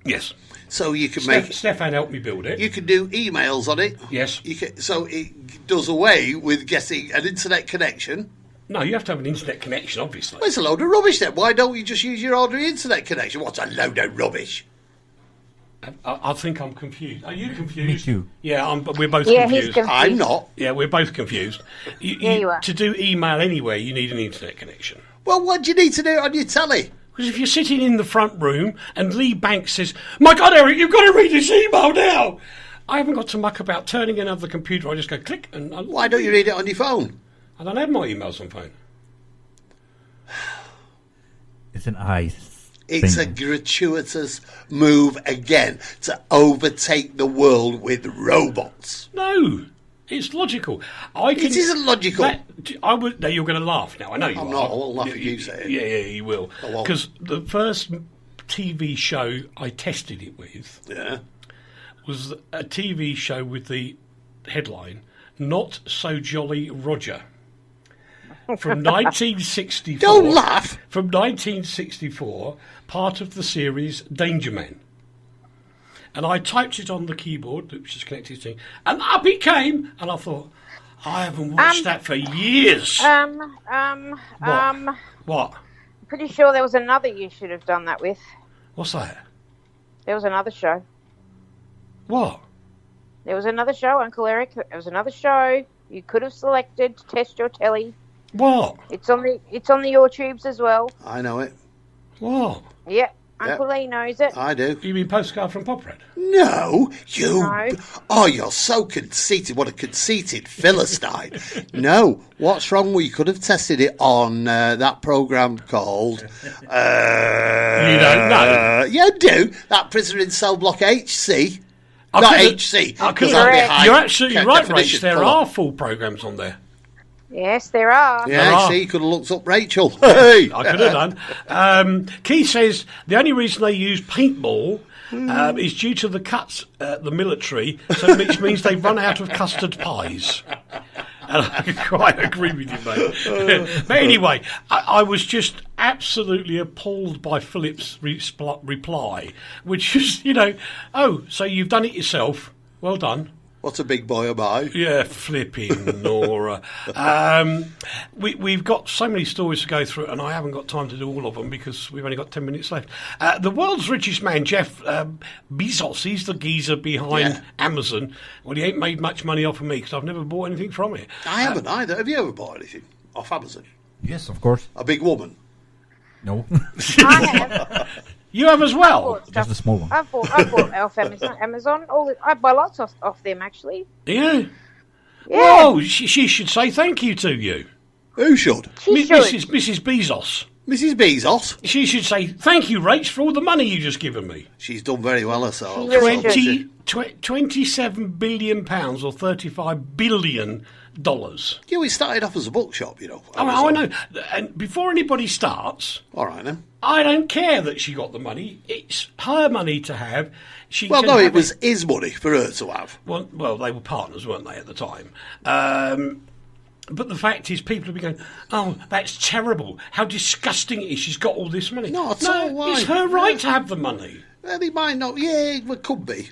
Yes. So you can Stefan helped me build it. You can do emails on it. Yes. So it does away with getting an internet connection. No, you have to have an internet connection, obviously. Well, it's a load of rubbish then. Why don't you just use your ordinary internet connection? What's a load of rubbish? I think I'm confused. Are you confused? Me too. Yeah, we're both confused. He's confused. I'm not. Yeah, we're both confused. You are. To do email anywhere, you need an internet connection. Well, what do you need to do on your telly? Because if you're sitting in the front room and Lee Banks says, "My God, Eric, you've got to read this email now," I haven't got to muck about turning another computer. I just go click and... Why don't you read it on your phone? I don't have my emails on phone. It's an eye. It's a gratuitous move again to overtake the world with robots. No, it's logical. It isn't logical. Now you're going to laugh now. I know you are. I'm not. I won't laugh if you say it. Yeah, you will. Because the first TV show I tested it with was a TV show with the headline, Not So Jolly Roger. From 1964. Don't laugh. From 1964, part of the series Danger Man. And I typed it on the keyboard, which is connected to, and up it came. And I thought, I haven't watched that for years. What? Pretty sure there was another you should have done that with. What's that? There was another show. What? There was another show, Uncle Eric. There was another show you could have selected to test your telly. What? It's on the YouTubes as well. I know it. What? Yep. Uncle Lee knows it. I do. You mean Postcard from Poprad? No, you. No. Oh, you're so conceited. What a conceited Philistine. No, what's wrong? We could have tested it on that programme called. You don't know? Yeah, I do. That Prisoner in Cell Block HC. Not HC. You're absolutely right, Rach. definition. There Come are on. full programmes on there. Yes, there are. Yeah, see, you could have looked up Rachel. Hey! I could have done. Keith says the only reason they use paintball is due to the cuts at the military, which means they've run out of custard pies. And I quite agree with you, mate. But anyway, I was just absolutely appalled by Philip's reply, which is, oh, so you've done it yourself. Well done. What a big boy am I? Yeah, flipping Nora. We've got so many stories to go through, and I haven't got time to do all of them because we've only got 10 minutes left. The world's richest man, Jeff Bezos, he's the geezer behind Amazon. Well, he ain't made much money off of me because I've never bought anything from it. I haven't either. Have you ever bought anything off Amazon? Yes, of course. A big woman? No. I have. You have as well? Just the small one. I've bought off Amazon. I buy lots off them, actually. Yeah. Yeah. Oh, she should say thank you to you. Who should? She should. Mrs. Bezos. Mrs. Bezos? She should say thank you, Rach, for all the money you just given me. She's done very well herself. She really should. £27 billion or $35 billion. Yeah, we started off as a bookshop, you know. I know. And before anybody starts, all right then. I don't care that she got the money. It's her money to have. It was his money for her to have. Well, they were partners, weren't they, at the time? But the fact is, people have been going, oh, that's terrible. How disgusting it is. She's got all this money. No, it's all right. It's her right to have the money. Well, they might not. Yeah, it could be.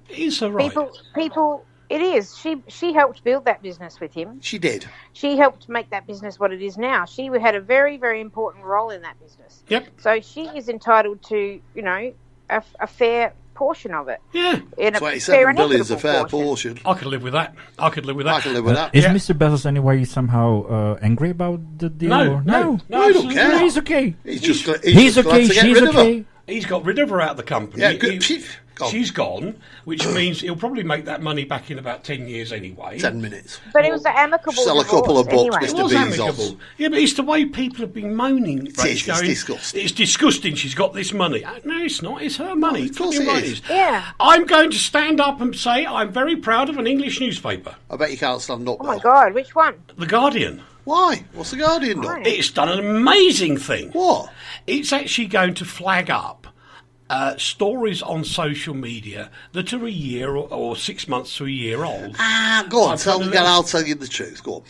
It is her right. People. It is. She helped build that business with him. She did. She helped make that business what it is now. She had a very, very important role in that business. Yep. So she is entitled to, a fair portion of it. Yeah. $27 billion is a fair portion. I could live with that. Is Mr. Bezos anyway somehow angry about the deal? No, I don't care. He's okay. He's okay. She's okay. He's got rid of her out of the company. Yeah, good. She's gone, which means he'll probably make that money back in about 10 years anyway. 10 minutes. But it was an amicable Sell a couple of books, anyway. Mr. It was Bezos. amicable. Yeah, but it's the way people have been moaning. It's disgusting. It's disgusting she's got this money. No, it's not. It's her money. Of course Fucking it right is. Yeah. I'm going to stand up and say I'm very proud of an English newspaper. I bet you can't stand up. Oh my God, which one? The Guardian. Why? What's the Guardian done? It's done an amazing thing. What? It's actually going to flag up stories on social media that are a year or 6 months to a year old. Go on, tell me again, I'll tell you the truth. Go on.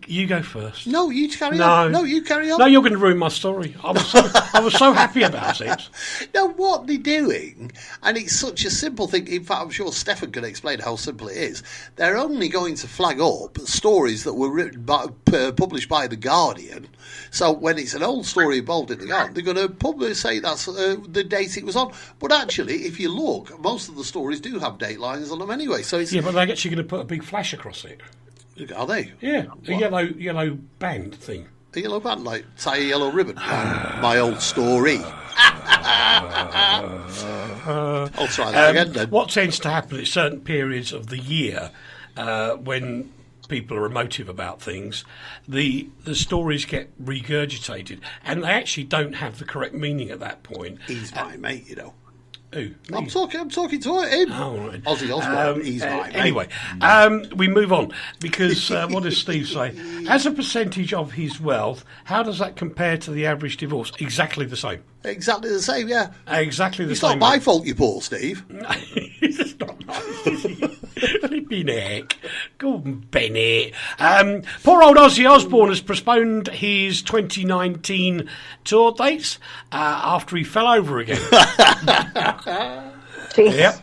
You go first. No, you carry on. No, you carry on. No, you're going to ruin my story. I was so happy about it. No, what they're doing, and it's such a simple thing. In fact, I'm sure Stefan can explain how simple it is. They're only going to flag up stories that were written published by The Guardian. So when it's an old story involved in The Guardian, they're going to say that's the date it was on. But actually, if you look, most of the stories do have date lines on them anyway. So it's but they're actually going to put a big flash across it. Are they? Yeah, a yellow band thing. A yellow band, like tie a yellow ribbon. My old story. I'll try that again then. What tends to happen at certain periods of the year when people are emotive about things, the stories get regurgitated, and they actually don't have the correct meaning at that point. He's my mate, you know. Who? I'm talking to him. Oh, right. Ozzy Osbourne. He's my mate. Anyway, we move on because what does Steve say? As a percentage of his wealth, how does that compare to the average divorce? Exactly the same. Exactly the same, yeah. Exactly the it's same. It's not my fault you poor Steve. It's not nice, is it? Flipping heck. Go on, Bennett. Poor old Ozzy Osbourne has postponed his 2019 tour dates after he fell over again. Jeez. Yep.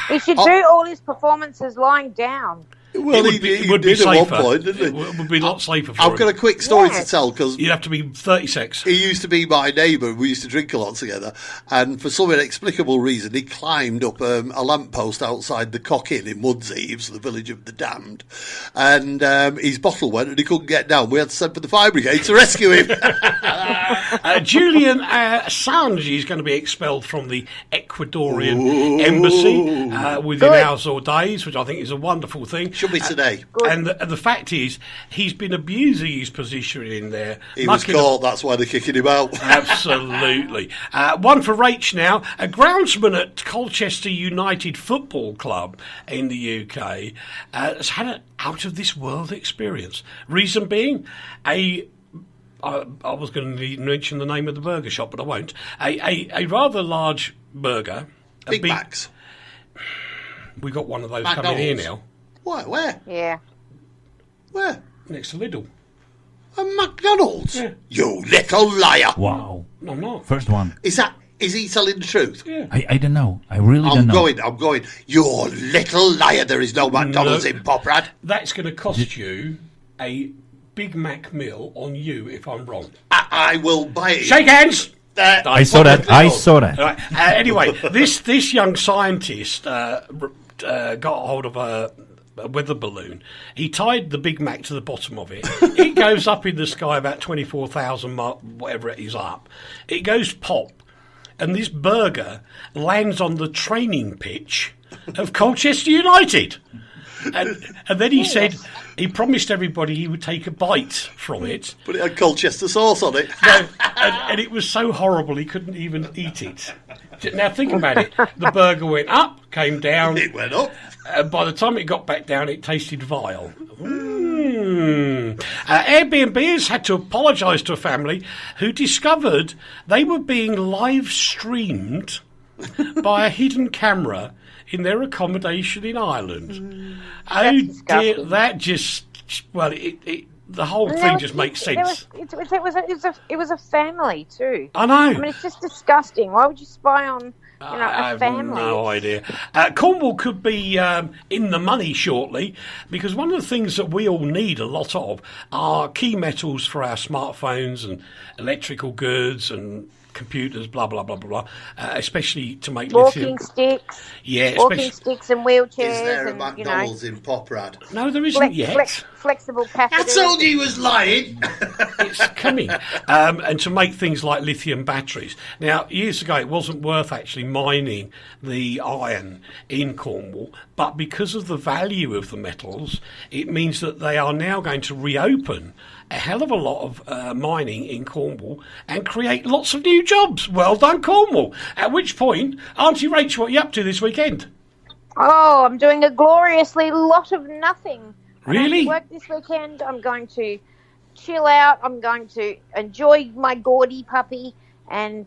He should do all his performances lying down. Well, it would be did safer. at one point, didn't he? It would be a lot safer for I've him. got a quick story to tell, because You'd have to be 36. he used to be my neighbour. We used to drink a lot together, and for some inexplicable reason, he climbed up a lamppost outside the Cock Inn in Mudseeves, the village of the damned, and his bottle went, and he couldn't get down. We had to send for the fire brigade to rescue him. Julian Assange is going to be expelled from the Ecuadorian embassy within hours or days, which I think is a wonderful thing. Should be today. And the fact is, he's been abusing his position in there. He was caught, that's why they're kicking him out. Absolutely. One for Rach now. A groundsman at Colchester United Football Club in the UK has had an out-of-this-world experience. Reason being, I was going to mention the name of the burger shop, but I won't. A rather large burger. Big Macs. We got one of those McDonald's. coming here now. What? Where? Yeah. Where? Next to Lidl. A McDonald's? Yeah. You little liar. Wow. No, I'm not. First one. Is he telling the truth? Yeah. I don't know. I really don't know. I'm going. You little liar. There is no McDonald's in Poprad. That's going to cost you a Big Mac meal on you if I'm wrong. I will buy it. Shake hands! I saw that. Right. Anyway, this young scientist got hold of a weather balloon. He tied the Big Mac to the bottom of it. It goes up in the sky about 24,000 whatever it is up. It goes pop, and this burger lands on the training pitch of Colchester United. And then he said he promised everybody he would take a bite from it. But it had Colchester sauce on it. No, and it was so horrible he couldn't even eat it. Now think about it. The burger went up, came down. It went up. By the time it got back down, it tasted vile. Airbnb has had to apologise to a family who discovered they were being live streamed by a hidden camera in their accommodation in Ireland. Oh dear, that just, well, the whole thing just makes sense. It was a family too. I know. I mean, it's just disgusting. Why would you spy on a family? I have no idea. Cornwall could be in the money shortly, because one of the things that we all need a lot of are key metals for our smartphones and electrical goods and computers, blah blah blah blah blah. Especially to make walking sticks. Yeah, walking sticks and wheelchairs. Is there a and, McDonald's in Poprad? No, there isn't yet. Flexible packaging. I told you he was lying. It's coming. And to make things like lithium batteries. Now, years ago, it wasn't worth actually mining the iron in Cornwall, but because of the value of the metals, it means that they are now going to reopen a hell of a lot of mining in Cornwall and create lots of new jobs. Well done, Cornwall. At which point, Auntie Rach, what are you up to this weekend? Oh, I'm doing a gloriously lot of nothing. Really? I'm going to work this weekend. I'm going to chill out. I'm going to enjoy my gaudy puppy. And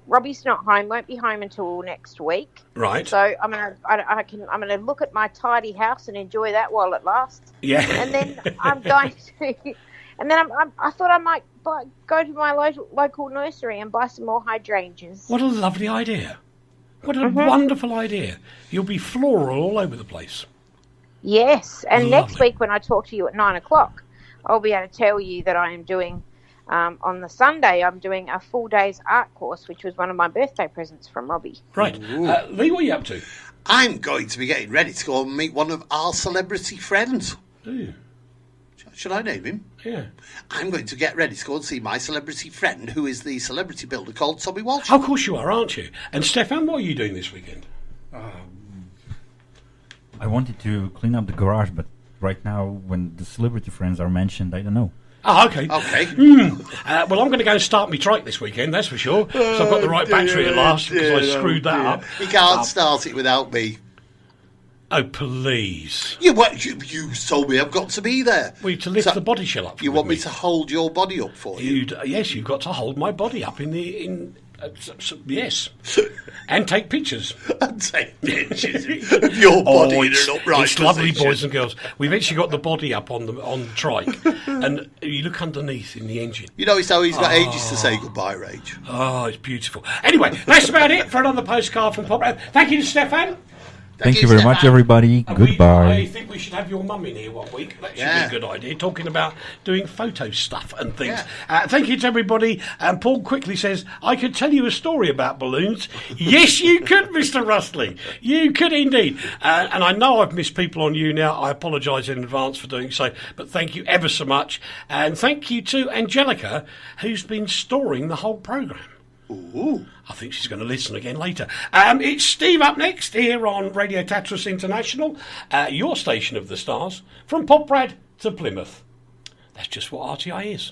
Robbie's not home. Won't be home until next week. Right. So I'm gonna look at my tidy house and enjoy that while it lasts. Yeah. And then I'm going to. And then I thought I might go to my local nursery and buy some more hydrangeas. What a lovely idea. What a wonderful idea. You'll be floral all over the place. Yes. And Lovely. next week when I talk to you at 9:00, I'll be able to tell you that I am doing, on the Sunday, I'm doing a full day's art course, which was one of my birthday presents from Robbie. Right. Lee, what are you up to? I'm going to be getting ready to go and meet one of our celebrity friends. Ooh. Should I name him? Yeah. I'm going to get ready to go and see my celebrity friend, who is the celebrity builder called Tommy Walsh. Of course you are, aren't you? And Stefan, what are you doing this weekend? I wanted to clean up the garage, but right now, when the celebrity friends are mentioned, I don't know. Oh, okay. Okay. Well, I'm going to go and start my trike this weekend, that's for sure. So I've got the right battery at last, because I screwed that up. You can't start it without me. Oh, please. You told me I've got to be there. Well, to lift the body shell up. You want me to hold your body up for you? Yes, you've got to hold my body up yes. And take pictures. And take pictures of your body in an upright It's lovely, position. boys and girls. We've actually got the body up on the trike, and you look underneath in the engine. You notice how he's got ages to say goodbye, Rach. Oh, it's beautiful. Anyway, that's about it for another postcard from Poprad. Thank you to Stefan. Thank you very much, everybody. Goodbye. I think we should have your mum in here one week. That should be a good idea, talking about doing photo stuff and things. Thank you to everybody. And Paul quickly says, I could tell you a story about balloons. Yes, you could, Mr. Rustley. You could indeed. And I know I've missed people on you now. I apologise in advance for doing so. But thank you ever so much. And thank you to Angelica, who's been storing the whole programme. Ooh. I think she's going to listen again later. It's Steve up next here on Radio Tatras International, your station of the stars, from Poprad to Plymouth. That's just what RTI is.